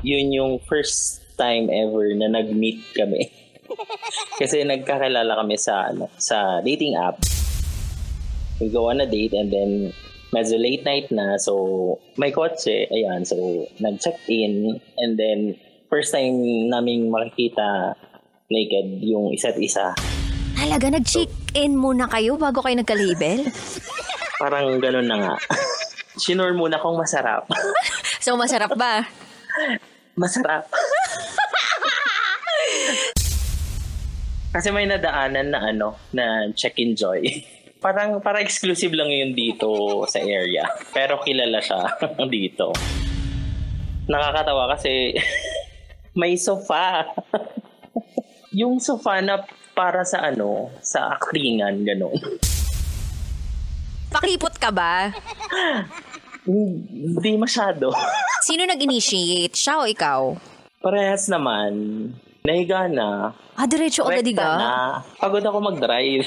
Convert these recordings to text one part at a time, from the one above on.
Yun yung first time ever na nag-meet kami. Kasi nagkakilala kami sa dating app. We go on a date and then medyo late night na. So, may kotse. Ayan. So, nag-check-in. And then, first time naming makikita naked yung isa't isa. Talaga, nag-check-in muna kayo bago kayo nagka-label? Parang ganun na nga. Sinure muna kung masarap. So, masarap ba? Masarap. Kasi may nadaanan na check-in joy. Parang exclusive lang yun dito sa area. Pero kilala siya dito. Nakakatawa kasi may sofa. Yung sofa na para sa sa akringan, gano'n. Pakipot ka ba? Hindi masyado. Sino nag-initiate? Siya o ikaw? Parehas naman. Nahiga na. Diretso agad Rekta na. Pagod ako mag-drive.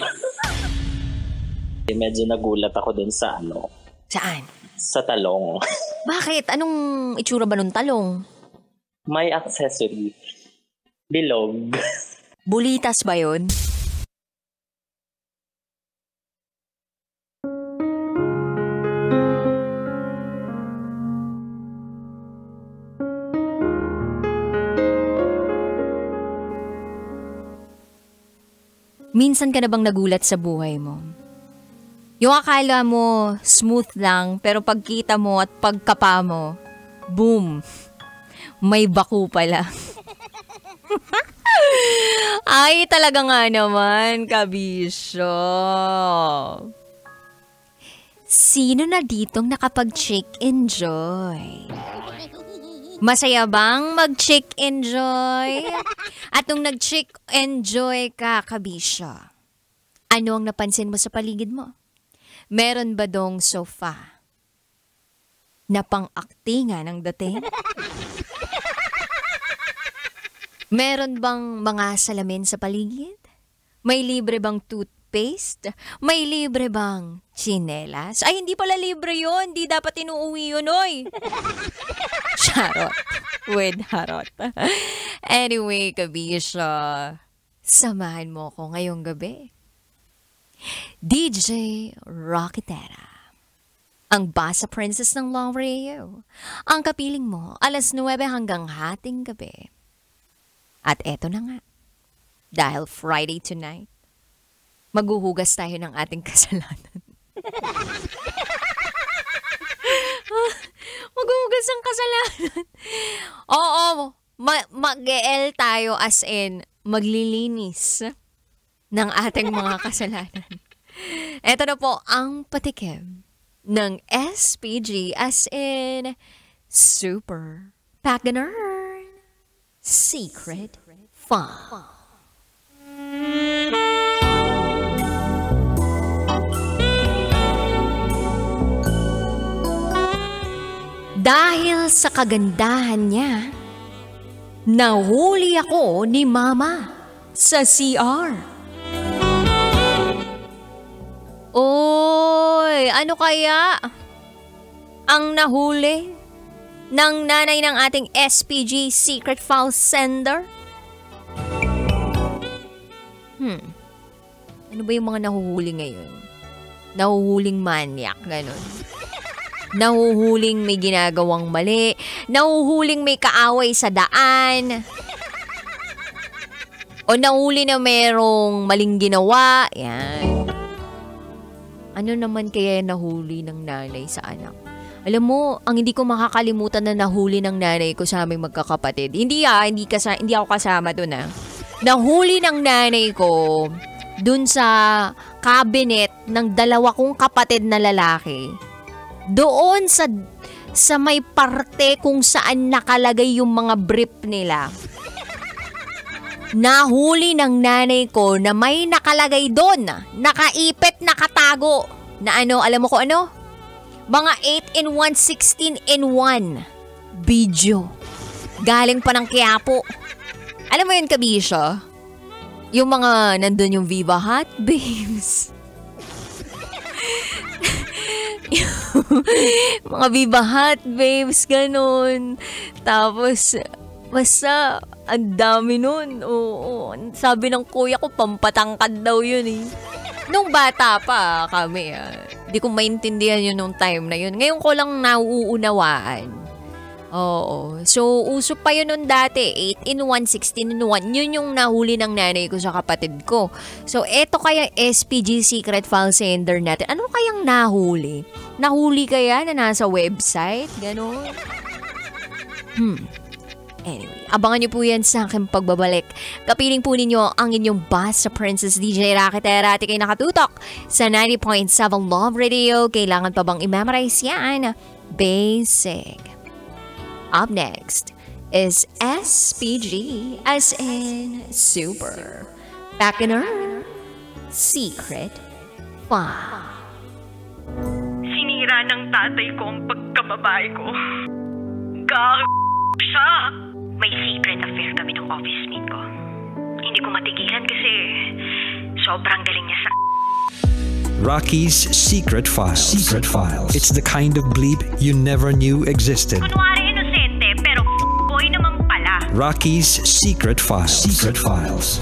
Medyo nagulat ako dun sa Saan? Sa talong. Bakit? Anong itsura ba nung talong? May accessory. Bilog. Bulitas ba yun? Minsan ka na bang nagulat sa buhay mo? Yung akala mo smooth lang, pero pagkita mo at pagkapa mo, boom, may baku pala. Ay, talaga nga naman, kabisyo. Sino na ditong nakapag-chick-enjoy? Masaya bang mag-chick-enjoy? At nung nag-chick-enjoy ka, kabisyo, ano ang napansin mo sa paligid mo? Meron ba dong sofa na pang-aktingan ang dating? Meron bang mga salamin sa paligid? May libre bang toothpaste? May libre bang tsinelas? Ay, hindi pala libre yun. Di dapat inuuwi yun, oy. Charot. With harot. Anyway, kabisyo, samahan mo ko ngayong gabi. DJ Rocketera, ang Basa Princess ng Long Radio. Ang kapiling mo, 9 hanggang hating gabi. At eto na nga, dahil Friday tonight, maghuhugas tayo ng ating kasalanan. Maghuhugas ang kasalanan. Oo, mag-EL tayo as in maglilinis ng ating mga kasalanan. Ito na po ang patikim ng SPG as in Super Pagganern Secret Fun. Dahil sa kagandahan niya, nahuli ako ni Mama sa CR. Oy, ano kaya ang nahuli ng nanay ng ating SPG Secret File Sender? Ano ba yung mga nahuhuli ngayon? Nahuhuling manyak, ganun. Nahuhuling may ginagawang mali. Nahuhuling may kaaway sa daan. O nahuli na merong maling ginawa. Yan. Ano naman kaya nahuli ng nanay sa anak? Alam mo, ang hindi ko makakalimutan na nahuli ng nanay ko sa aming magkakapatid. Hindi ako kasama dun . Nahuli ng nanay ko dun sa cabinet ng 2 kong kapatid na lalaki. Doon sa may parte kung saan nakalagay yung mga brief nila. Nahuli ng nanay ko na may nakalagay doon, nakaipit, nakatago, na alam mo ko ano? Mga 8-in-1, 16-in-1 video. Galing pa ng Quiapo. Alam mo yun, kabisyo? Yung mga nandun yung Viva Hot Babes. Mga Viva Hot babes, ganun. Tapos, basta, ang dami nun. Oo, sabi ng kuya ko, pampatangkad daw yun eh. Nung bata pa kami, di ko maintindihan yun nung time na yun. Ngayon ko lang nauunawaan. Oo. So, uso pa yun nun dati. 8-in-1, 16-in-1. Yun yung nahuli ng nanay ko sa kapatid ko. So, eto kaya SPG secret file sender natin. Ano kayang nahuli? Nahuli kaya na nasa website? Ganon. Anyway, abangan niyo po yan sa aking pagbabalik. Kapiling po ninyo ang inyong boss sa Princess DJ Raketera at ikay nakatutok sa 90.7 Love Radio. Kailangan pa bang i-memorize yan? Basic. Up next is SPG as in Super. Back in her secret file. Sinira ng tatay ko ang pagkababae ko. Siya. May secret affair kami ng office mate ko. Hindi ko matigilan kasi sobrang galing niya sa... Rocky's Secret Files. Secret Files. It's the kind of bleep you never knew existed. Kunwari inosente pero boy naman pala. Rocky's Secret Files. Secret Files.